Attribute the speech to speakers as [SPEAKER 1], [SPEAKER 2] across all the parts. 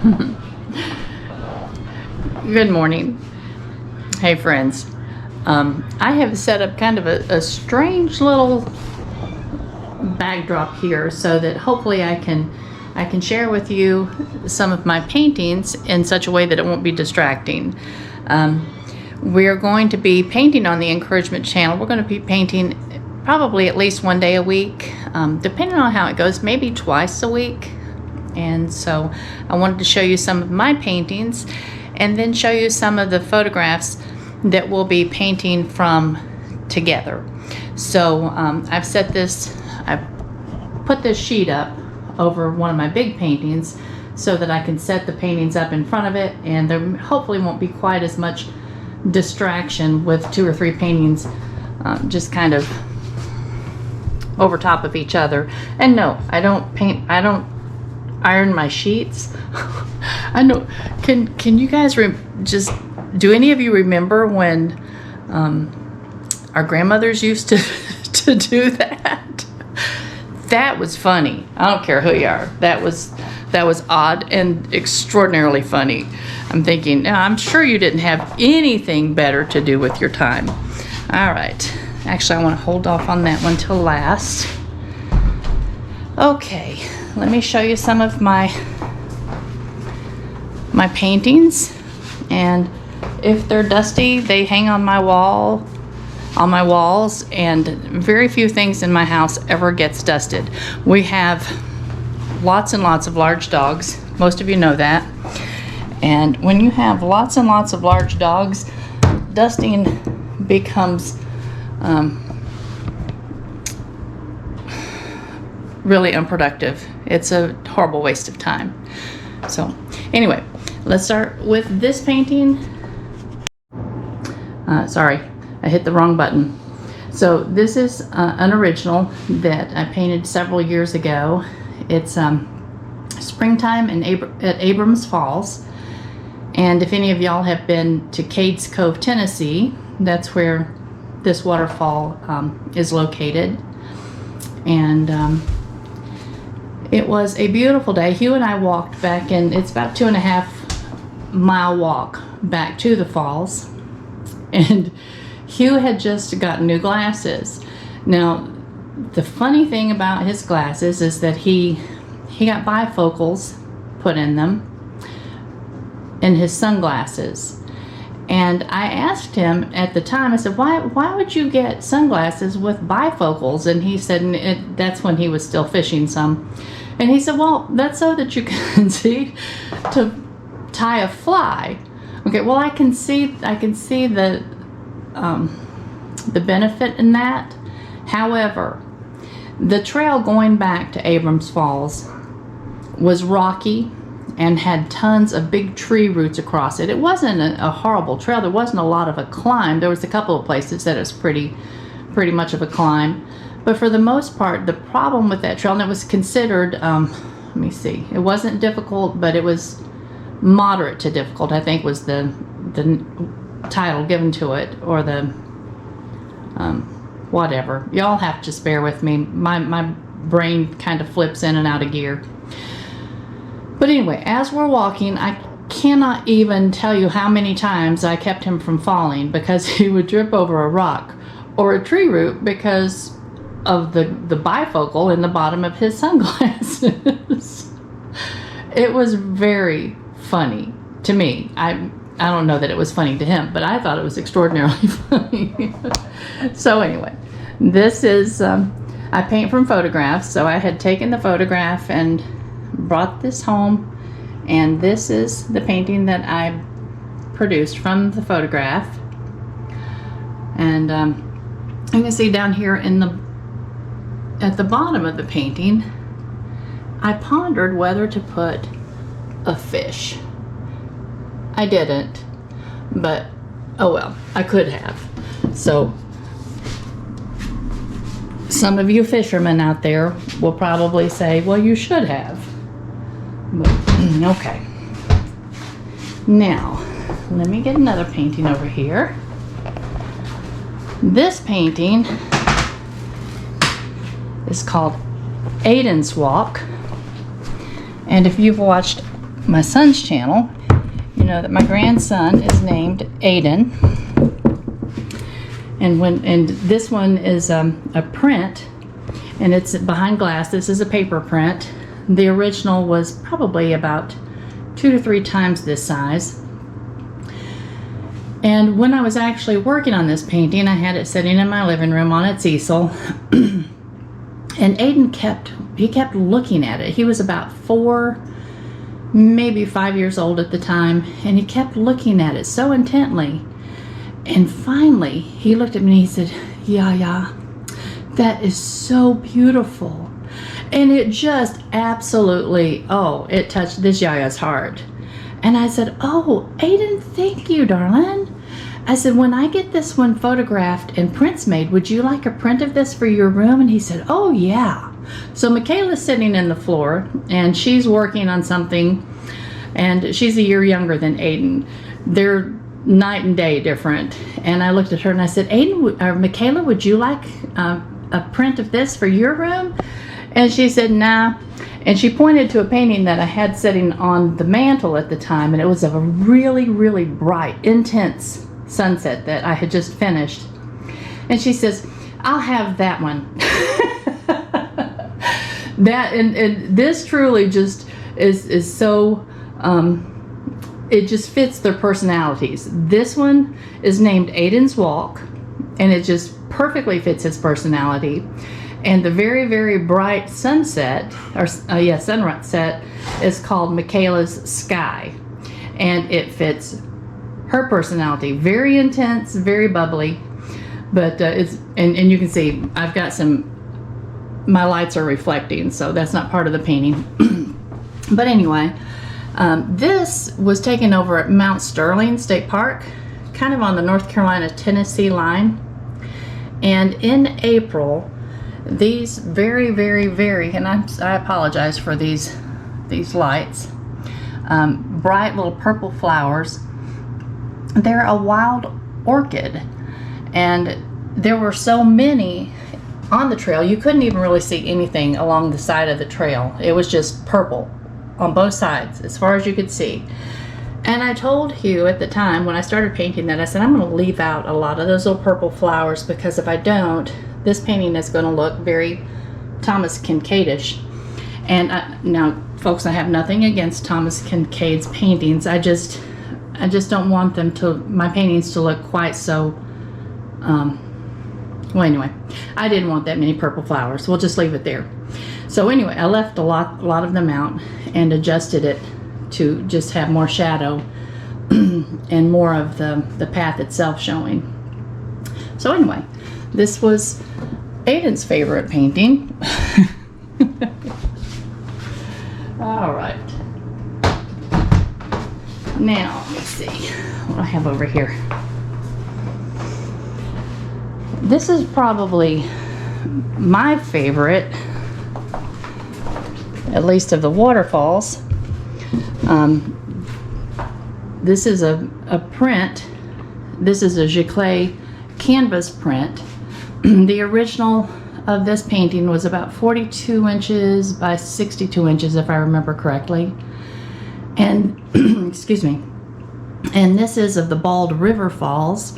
[SPEAKER 1] Good morning. Hey friends. I have set up kind of a strange little backdrop here so that hopefully I can share with you some of my paintings in such a way that it won't be distracting. We're going to be painting on the Encouragement channel. We're going to be painting probably at least one day a week, depending on how it goes, maybe twice a week. And so I wanted to show you some of my paintings and then show you some of the photographs that we'll be painting from together. So I've put this sheet up over one of my big paintings so that I can set the paintings up in front of it, and there hopefully won't be quite as much distraction with 2 or 3 paintings just kind of over top of each other. And no, I don't iron my sheets. I know. Can you guys do any of you remember when our grandmothers used to do that? That was funny. I don't care who you are. That was odd and extraordinarily funny. I'm thinking, I'm sure you didn't have anything better to do with your time. All right. Actually, I want to hold off on that one till last. Okay. Let me show you some of my paintings, and if they're dusty, they hang on my walls, and very few things in my house ever gets dusted. We have lots and lots of large dogs. Most of you know that. And when you have lots and lots of large dogs, dusting becomes really unproductive. It's a horrible waste of time. So anyway, let's start with this painting. Sorry, I hit the wrong button. So this is an original that I painted several years ago. It's springtime at Abrams Falls. And if any of y'all have been to Cades Cove, Tennessee, that's where this waterfall is located. And it was a beautiful day. Hugh and I walked back, and it's about 2.5 mile walk back to the falls. And Hugh had just gotten new glasses. Now, the funny thing about his glasses is that he got bifocals put in them in his sunglasses. And I asked him at the time, I said, why would you get sunglasses with bifocals? And he said, that's when he was still fishing some. And he said, well, that's so that you can see to tie a fly. Okay, well, I can see the benefit in that. However, the trail going back to Abrams Falls was rocky and had tons of big tree roots across it. It wasn't a horrible trail. There wasn't a lot of a climb. There was a couple of places that it was pretty much of a climb. But for the most part, the problem with that trail, and it was considered, let me see, it wasn't difficult, but it was moderate to difficult, I think was the title given to it, or the whatever. Y'all have to just bear with me. My brain kind of flips in and out of gear. But anyway, as we're walking, I cannot even tell you how many times I kept him from falling because he would trip over a rock or a tree root because of the bifocal in the bottom of his sunglasses. It was very funny to me. I don't know that it was funny to him, but I thought it was extraordinarily funny. So anyway, this is, I paint from photographs, so I had taken the photograph and brought this home, and this is the painting that I produced from the photograph. And you can see down here at the bottom of the painting, I pondered whether to put a fish. I didn't, but oh well, I could have. So some of you fishermen out there will probably say, well, you should have. But, okay. Now, let me get another painting over here. This painting is called Aidens Walk. And if you've watched my son's channel, you know that my grandson is named Aiden. And this one is a print, and it's behind glass. This is a paper print. The original was probably about 2 to 3 times this size. And when I was actually working on this painting, I had it sitting in my living room on its easel. And Aiden kept looking at it. He was about 4, maybe 5 years old at the time, and he kept looking at it so intently. And finally, he looked at me and he said, "Yaya, that is so beautiful." And it just absolutely, it touched this Yaya's heart. And I said, "Oh, Aiden, thank you, darling." I said, "When I get this one photographed and prints made, would you like a print of this for your room?" And he said, "Oh, yeah." So Michaela's sitting in the floor, and she's working on something, and she's a year younger than Aiden. They're night and day different. And I looked at her and I said, Michaela, would you like a print of this for your room? And she said, "Nah." And she pointed to a painting that I had sitting on the mantle at the time, and it was of a really, really bright, intense sunset that I had just finished. And she says, "I'll have that one." That and this truly just is so it just fits their personalities. This one is named Aidens Walk, and it just perfectly fits his personality. And the very, very bright sunset, sunset, is called Michaela's Sky. And it fits her personality. Very intense, very bubbly. But and you can see I've got my lights are reflecting, so that's not part of the painting. But anyway, this was taken over at Mount Sterling State Park, kind of on the North Carolina-Tennessee line. And in April, these very, very, very, and I apologize for these lights, bright little purple flowers. They're a wild orchid, and there were so many on the trail you couldn't even really see anything along the side of the trail. It was just purple on both sides as far as you could see. And I told Hugh at the time when I started painting that, I said, I'm going to leave out a lot of those little purple flowers, because if I don't, this painting is going to look very Thomas Kinkade-ish. And now, folks, I have nothing against Thomas Kinkade's paintings. I just don't want my paintings to look quite so, well, anyway, I didn't want that many purple flowers. We'll just leave it there. So anyway, I left a lot of them out and adjusted it to just have more shadow and more of the path itself showing. So anyway, this was Aiden's favorite painting. All right. Now, let me see what I have over here. This is probably my favorite, at least of the waterfalls. This is a print. This is a Giclée canvas print. The original of this painting was about 42 inches by 62 inches, if I remember correctly. And, excuse me, and this is of the Bald River Falls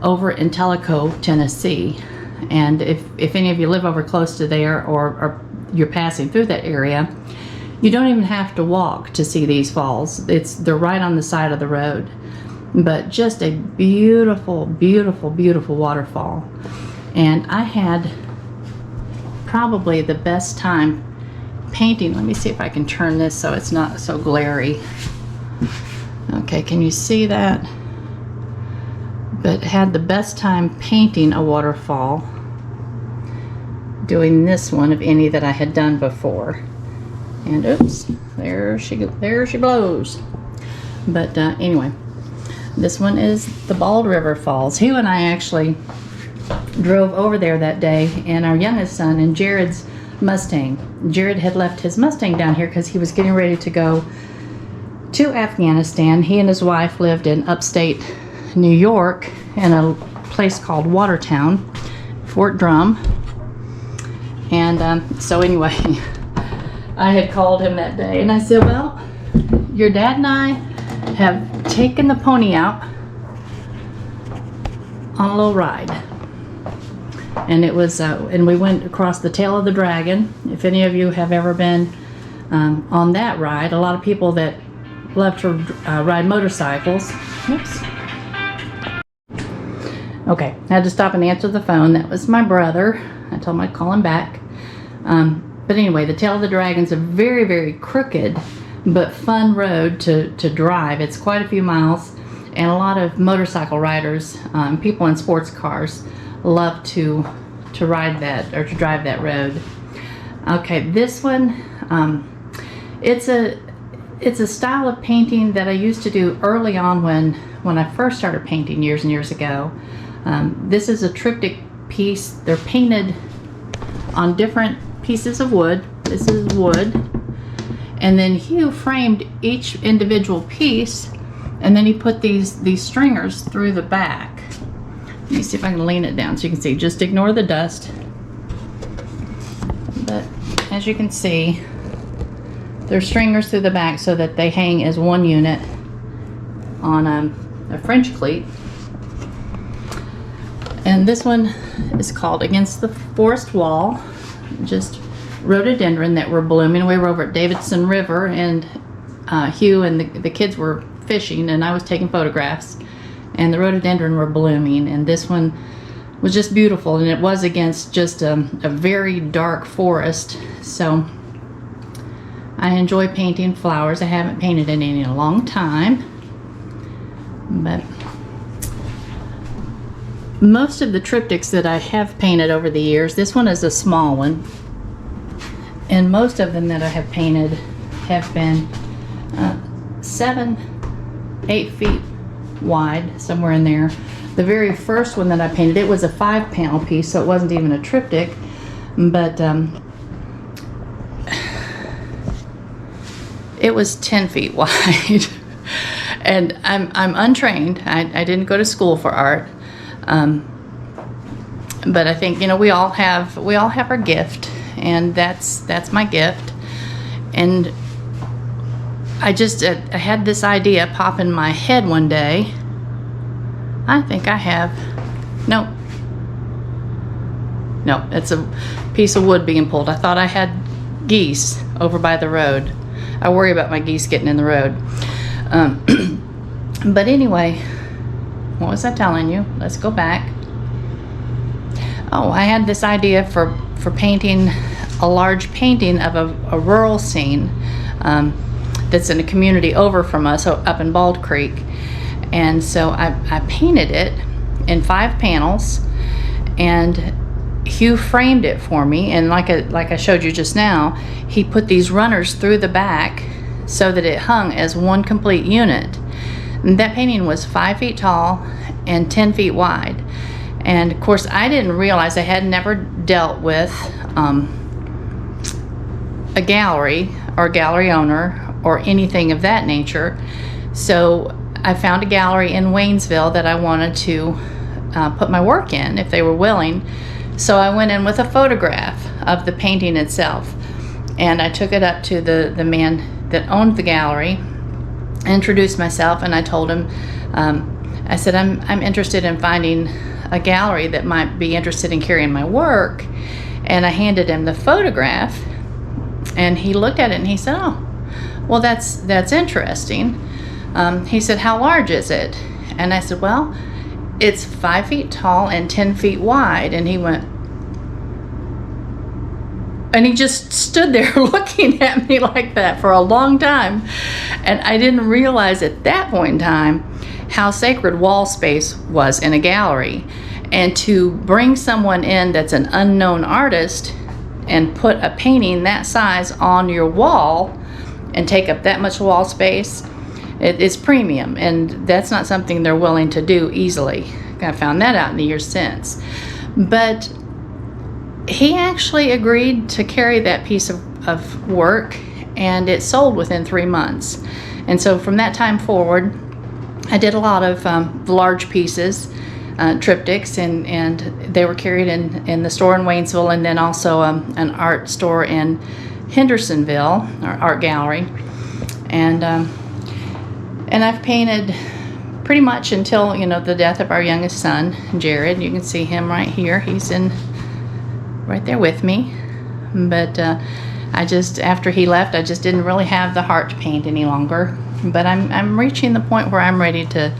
[SPEAKER 1] over in Tellico, Tennessee. And if any of you live over close to there, or you're passing through that area, you don't even have to walk to see these falls. They're right on the side of the road. But just a beautiful, beautiful, beautiful waterfall. And I had probably the best time painting. Let me see if I can turn this so it's not so glary. Okay, can you see that? But had the best time painting a waterfall doing this one of any that I had done before. And oops, there she blows. But anyway, this one is the Bald River Falls. Hugh and I actually drove over there that day in our youngest son and Jared's Mustang. Jared had left his Mustang down here because he was getting ready to go to Afghanistan. He and his wife lived in upstate New York in a place called Watertown, Fort Drum. And so anyway, I had called him that day and I said, well, your dad and I have taken the pony out on a little ride. And it was, and we went across the tail of the dragon. If any of you have ever been on that ride, a lot of people that love to ride motorcycles. Oops. Okay, I had to stop and answer the phone. That was my brother. I told him I'd call him back. But anyway, the tail of the dragon's a very, very crooked but fun road to drive. It's quite a few miles, and a lot of motorcycle riders, people in sports cars, love to ride that or to drive that road. Okay, this one, it's a style of painting that I used to do early on when I first started painting years and years ago. This is a triptych piece. They're painted on different pieces of wood. This is wood. And then Hugh framed each individual piece, and then he put these stringers through the back. Let me see if I can lean it down so you can see. Just ignore the dust. But as you can see, there's stringers through the back so that they hang as one unit on a French cleat. And this one is called Against the Forest Wall. Just rhododendron that were blooming. We were over at Davidson River, and Hugh and the kids were fishing, and I was taking photographs, and the rhododendron were blooming, and this one was just beautiful, and it was against just a very dark forest. So I enjoy painting flowers. I haven't painted any in a long time, but most of the triptychs that I have painted over the years, this one is a small one, and most of them that I have painted have been 7-8 feet wide, somewhere in there. The very first one that I painted, it was a 5-panel piece, so it wasn't even a triptych, but it was 10 feet wide. And I'm untrained. I didn't go to school for art. But I think, you know, we all have our gift, and that's my gift. And I had this idea pop in my head one day. I think I have, no, it's a piece of wood being pulled. I thought I had geese over by the road. I worry about my geese getting in the road. But anyway, what was I telling you? Let's go back. Oh, I had this idea for painting a large painting of a rural scene that's in a community over from us, up in Bald Creek. And so I painted it in 5 panels, and Hugh framed it for me. And like I showed you just now, he put these runners through the back so that it hung as one complete unit. And that painting was 5 feet tall and 10 feet wide. And of course, I didn't realize, I had never dealt with a gallery or gallery owner or anything of that nature. So I found a gallery in Waynesville that I wanted to put my work in, if they were willing. So I went in with a photograph of the painting itself, and I took it up to the man that owned the gallery, introduced myself, and I told him, I said, I'm interested in finding a gallery that might be interested in carrying my work. And I handed him the photograph, and he looked at it and he said, oh, well, that's interesting. He said, how large is it? And I said, well, it's 5 feet tall and 10 feet wide. And he went, and he just stood there looking at me like that for a long time. And I didn't realize at that point in time how sacred wall space was in a gallery. And to bring someone in that's an unknown artist and put a painting that size on your wall and take up that much wall space, it's premium, and that's not something they're willing to do easily. I found that out in the years since. But he actually agreed to carry that piece of work, and it sold within 3 months. And so from that time forward, I did a lot of large pieces, triptychs, and they were carried in the store in Waynesville, and then also an art store in Hendersonville, or art gallery. And And I've painted pretty much until, you know, the death of our youngest son, Jared. You can see him right here. He's right there with me. But after he left, I just didn't really have the heart to paint any longer. But I'm reaching the point where I'm ready to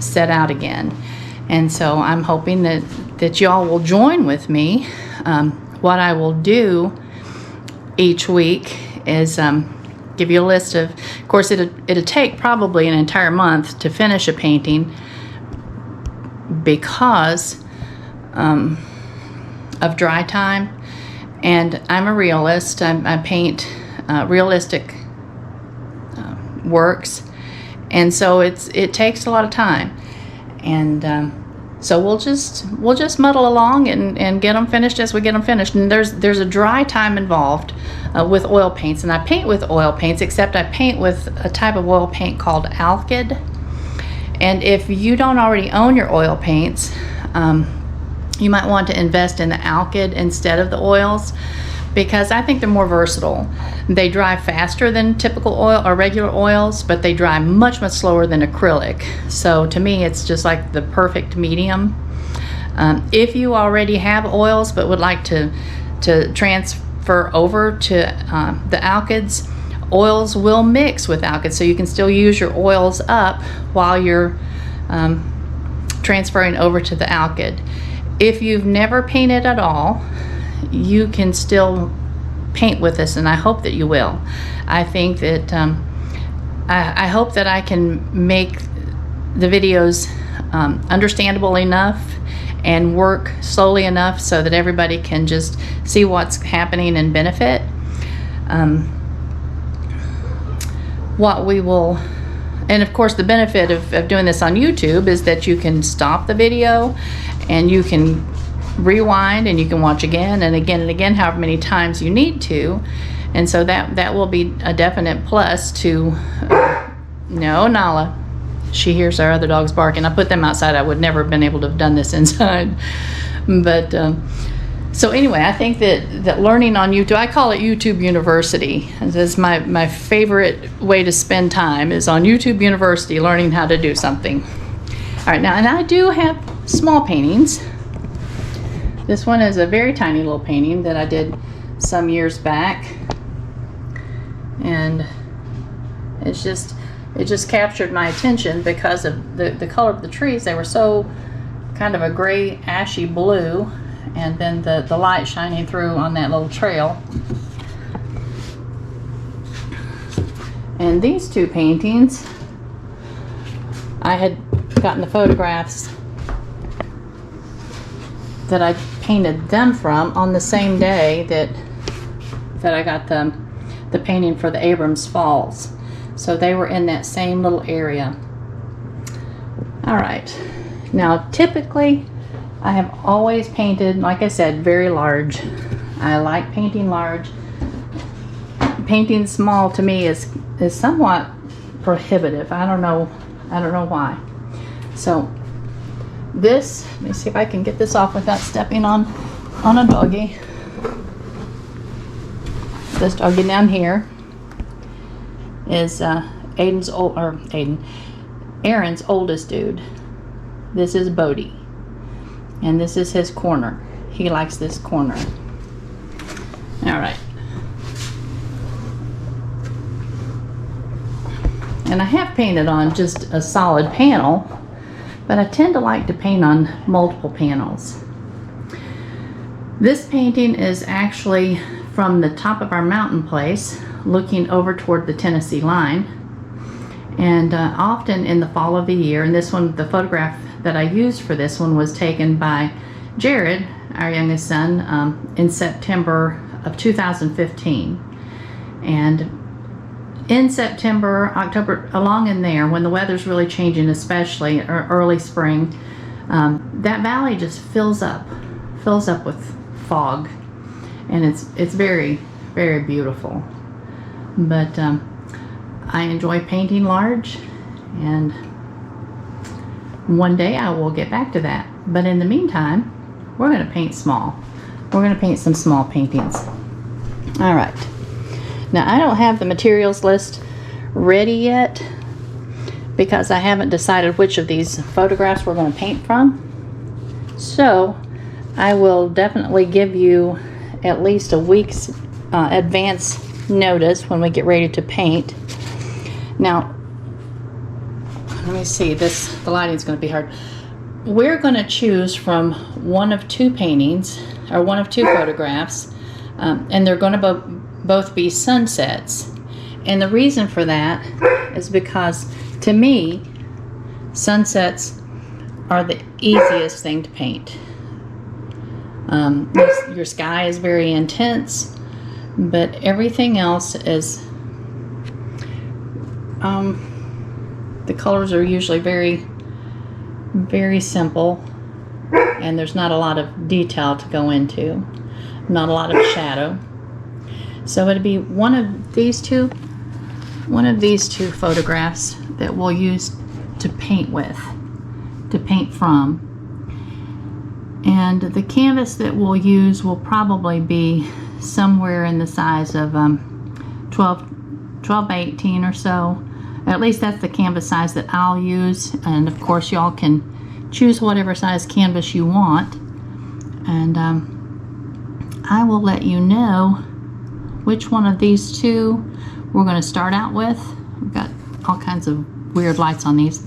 [SPEAKER 1] set out again. And so I'm hoping that y'all will join with me. What I will do each week is give you a list of course, it'll take probably an entire month to finish a painting because of dry time. And I'm a realist. I paint realistic works, and so it takes a lot of time. And so we'll just muddle along and get them finished as we get them finished. And there's a dry time involved with oil paints, and I paint with oil paints, except I paint with a type of oil paint called alkyd. And if you don't already own your oil paints, you might want to invest in the alkyd instead of the oils, because I think they're more versatile. They dry faster than typical oil or regular oils, but they dry much slower than acrylic. So to me, it's just like the perfect medium. If you already have oils but would like to transfer over to the alkyds, oils will mix with alkyds, so you can still use your oils up while you're transferring over to the alkyd. If you've never painted at all, you can still paint with this, and I hope that you will. I think that I hope that I can make the videos understandable enough and work slowly enough so that everybody can just see what's happening and benefit. What we will, and of course the benefit of doing this on YouTube is that you can stop the video and you can rewind and you can watch again and again and again, however many times you need to. And so that will be a definite plus to no, Nala, she hears our other dogs barking. I put them outside. I would never have been able to have done this inside. But so anyway, I think that learning on YouTube, I call it YouTube University. This is my favorite way to spend time, is on YouTube University, learning how to do something. All right, now, and I do have small paintings. This one is a very tiny little painting that I did some years back, and it just captured my attention because of the color of the trees. They were so kind of a gray ashy blue, and then the light shining through on that little trail. And these two paintings, I had gotten the photographs that I painted them from on the same day that I got the painting for the Abrams Falls. So they were in that same little area. All right. Now, typically, I have always painted, like I said, very large. I like painting large. Painting small to me is somewhat prohibitive. I don't know why. So this, let me see if I can get this off without stepping on a doggy. This doggy down here is Aaron's oldest dude. This is Bodie, and this is his corner. He likes this corner. All right. And I have painted on just a solid panel, but I tend to like to paint on multiple panels. This painting is actually from the top of our mountain place, looking over toward the Tennessee line. And often in the fall of the year, and this one, the photograph that I used for this one was taken by Jared, our youngest son, in September of 2015. And in September, October, along in there, when the weather's really changing, especially early spring, that valley just fills up with fog, and it's very, very beautiful. But I enjoy painting large, and one day I will get back to that. But in the meantime, we're going to paint small. We're going to paint some small paintings. All right. Now, I don't have the materials list ready yet, because I haven't decided which of these photographs we're going to paint from. So I will definitely give you at least a week's advance notice when we get ready to paint. Now, let me see, the lighting's going to be hard. We're going to choose from one of two paintings, or one of two photographs, and they're going to both be sunsets. And the reason for that is because, to me, sunsets are the easiest thing to paint. Your sky is very intense, but everything else is, the colors are usually very, very simple, and there's not a lot of detail to go into, not a lot of shadow. So it'd be one of these two photographs that we'll use to paint from. And the canvas that we'll use will probably be somewhere in the size of 12 by 18 or so. At least that's the canvas size that I'll use. And of course y'all can choose whatever size canvas you want. And I will let you know which one of these two we're going to start out with. We've got all kinds of weird lights on these.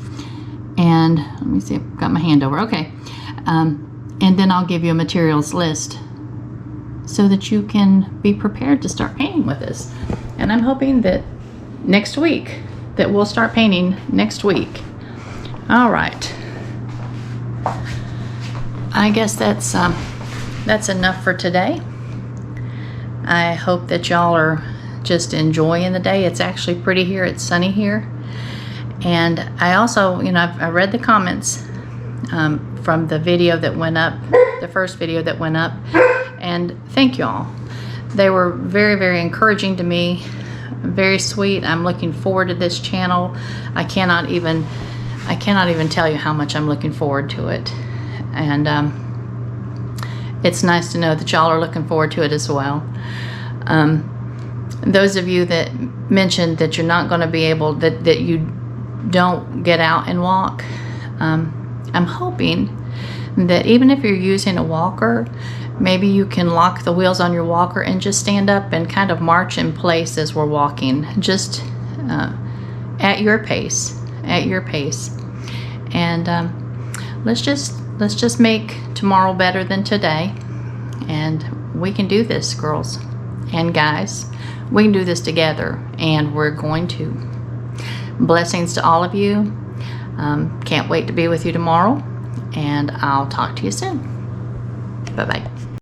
[SPEAKER 1] And let me see, I've got my hand over. Okay. And then I'll give you a materials list so that you can be prepared to start painting with us. And I'm hoping that next week, that we'll start painting next week. All right. I guess that's enough for today. I hope that y'all are just enjoying the day. It's actually pretty here. It's sunny here. And I also, I read the comments from the video that went up, the first video that went up, and thank y'all. They were very, very encouraging to me, very sweet. I'm looking forward to this channel. I cannot even tell you how much I'm looking forward to it. And it's nice to know that y'all are looking forward to it as well. Those of you that mentioned that you're not going to be able, that you don't get out and walk, I'm hoping that even if you're using a walker, maybe you can lock the wheels on your walker and just stand up and kind of march in place as we're walking, just at your pace, And let's just make tomorrow better than today, and we can do this, girls and guys. We can do this together, and we're going to. Blessings to all of you. Can't wait to be with you tomorrow, and I'll talk to you soon. Bye-bye.